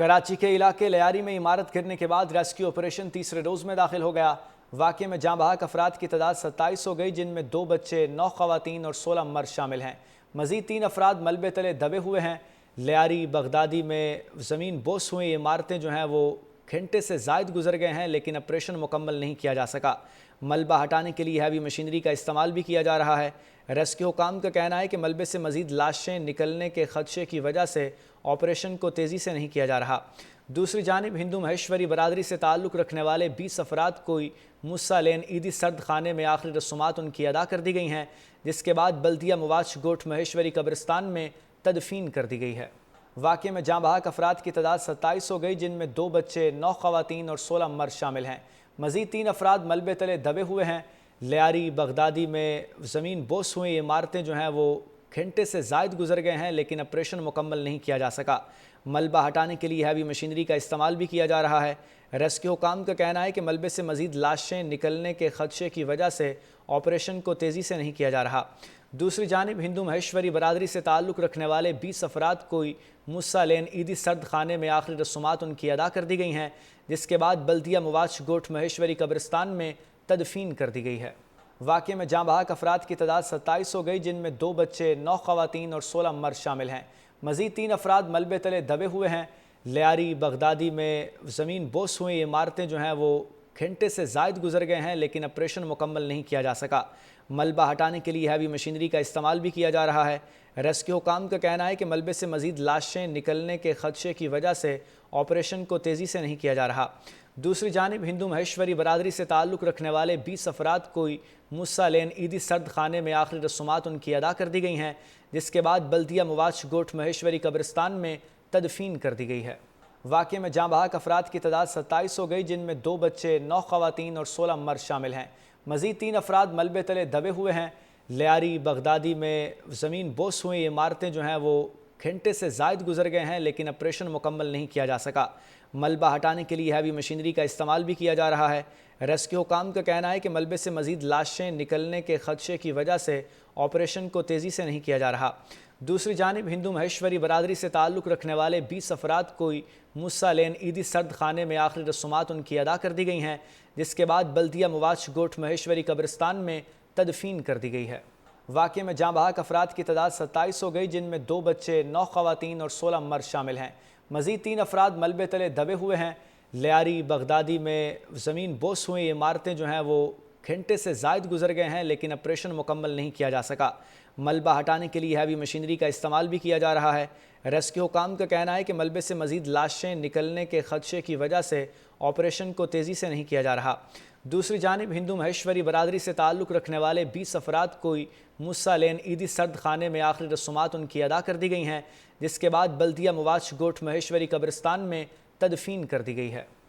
کراچی کے علاقے لیاری میں عمارت گرنے کے بعد ریسکیو آپریشن تیسرے روز میں داخل ہو گیا۔ واقعے میں جاں بحق افراد کی تعداد 27 ہو گئی، جن میں 2 بچے، 9 خواتین اور 16 مرد شامل ہیں۔ مزید 3 افراد ملبے تلے دبے ہوئے ہیں۔ لیاری بغدادی میں زمین بوس ہوئی عمارتیں جو ہیں وہ گھنٹے سے زائد گزر گئے ہیں، لیکن آپریشن مکمل نہیں کیا جا سکا۔ ملبہ ہٹانے کے لیے ہیوی مشینری کا استعمال بھی کیا جا رہا ہے۔ ریسکیو حکام کا کہنا ہے کہ ملبے سے مزید لاشیں نکلنے کے خدشے کی وجہ سے آپریشن کو تیزی سے نہیں کیا جا رہا۔ دوسری جانب ہندو مہیشوری برادری سے تعلق رکھنے والے 20 افراد کو موسیٰ لین عیدی سرد خانے میں آخری رسومات ان کی ادا کر دی گئی ہیں، جس کے بعد بلدیہ مواش گوٹھ مہیشوری قبرستان میں تدفین کر دی گئی ہے۔ واقعے میں جاں بحق افراد کی تعداد 27 ہو گئی، جن میں 2 بچے، 9 خواتین اور 16 مرد شامل ہیں۔ مزید 3 افراد ملبے تلے دبے ہوئے ہیں۔ لیاری بغدادی میں زمین بوس ہوئی عمارتیں جو ہیں وہ گھنٹے سے زائد گزر گئے ہیں، لیکن آپریشن مکمل نہیں کیا جا سکا۔ ملبہ ہٹانے کے لیے ہیوی مشینری کا استعمال بھی کیا جا رہا ہے۔ ریسکیو حکام کا کہنا ہے کہ ملبے سے مزید لاشیں نکلنے کے خدشے کی وجہ سے آپریشن کو تیزی سے نہیں کیا جا رہا۔ دوسری جانب ہندو مہیشوری برادری سے تعلق رکھنے والے 20 افراد کو موسیٰ لین عیدی سرد خانے میں آخری رسومات ان کی ادا کر دی گئی ہیں، جس کے بعد بلدیہ مواش گوٹھ مہیشوری قبرستان میں تدفین کر دی گئی ہے۔ واقعے میں جاں بحق افراد کی تعداد 27 ہو گئی، جن میں 2 بچے، 9 خواتین اور 16 مرد شامل ہیں۔ مزید 3 افراد ملبے تلے دبے ہوئے ہیں۔ لیاری بغدادی میں زمین بوس ہوئی عمارتیں جو ہیں وہ گھنٹے سے زائد گزر گئے ہیں، لیکن آپریشن مکمل نہیں کیا جا سکا۔ ملبہ ہٹانے کے لیے ہیوی مشینری کا استعمال بھی کیا جا رہا ہے۔ ریسکیو حکام کا کہنا ہے کہ ملبے سے مزید لاشیں نکلنے کے خدشے کی وجہ سے آپریشن کو تیزی سے نہیں کیا جا رہا۔ دوسری جانب ہندو مہیشوری برادری سے تعلق رکھنے والے 20 افراد کو موسیٰ لین عیدی سرد خانے میں آخری رسومات ان کی ادا کر دی گئی ہیں، جس کے بعد بلدیہ مواش گوٹھ مہیشوری قبرستان میں تدفین کر دی گئی ہے۔ واقعے میں جاں بحق افراد کی تعداد 27 ہو گئی، جن میں 2 بچے، 9 خواتین اور 16 مرد شامل ہیں۔ مزید 3 افراد ملبے تلے دبے ہوئے ہیں۔ لیاری بغدادی میں زمین بوس ہوئی عمارتیں جو ہیں وہ گھنٹے سے زائد گزر گئے ہیں، لیکن آپریشن مکمل نہیں کیا جا سکا۔ ملبہ ہٹانے کے لیے ہیوی مشینری کا استعمال بھی کیا جا رہا ہے۔ ریسکیو حکام کا کہنا ہے کہ ملبے سے مزید لاشیں نکلنے کے خدشے کی وجہ سے آپریشن کو تیزی سے نہیں کیا جا رہا۔ دوسری جانب ہندو مہیشوری برادری سے تعلق رکھنے والے 20 افراد کو موسیٰ لین عیدی سرد خانے میں آخری رسومات ان کی ادا کر دی گئی ہیں، جس کے بعد بلدیہ مواش گوٹھ مہیشوری قبرستان میں تدفین کر دی گئی ہے۔ واقعے میں جاں بحق افراد کی تعداد 27 ہو گئی، جن میں 2 بچے، 9 خواتین اور 16 مرد شامل ہیں۔ مزید 3 افراد ملبے تلے دبے ہوئے ہیں۔ لیاری بغدادی میں زمین بوس ہوئی عمارتیں جو ہیں وہ گھنٹے سے زائد گزر گئے ہیں، لیکن آپریشن مکمل نہیں کیا جا سکا۔ ملبہ ہٹانے کے لیے ہیوی مشینری کا استعمال بھی کیا جا رہا ہے۔ ریسکیو حکام کا کہنا ہے کہ ملبے سے مزید لاشیں نکلنے کے خدشے کی وجہ سے آپریشن کو تیزی سے نہیں کیا جا رہا۔ دوسری جانب ہندو مہیشوری برادری سے تعلق رکھنے والے 20 افراد کو موسیٰ لین عیدی سرد خانے میں آخری رسومات ان کی ادا کر دی گئی ہیں، جس کے بعد بلدیہ مواش گوٹھ مہیشوری قبرستان میں تدفین کر دی گئی ہے۔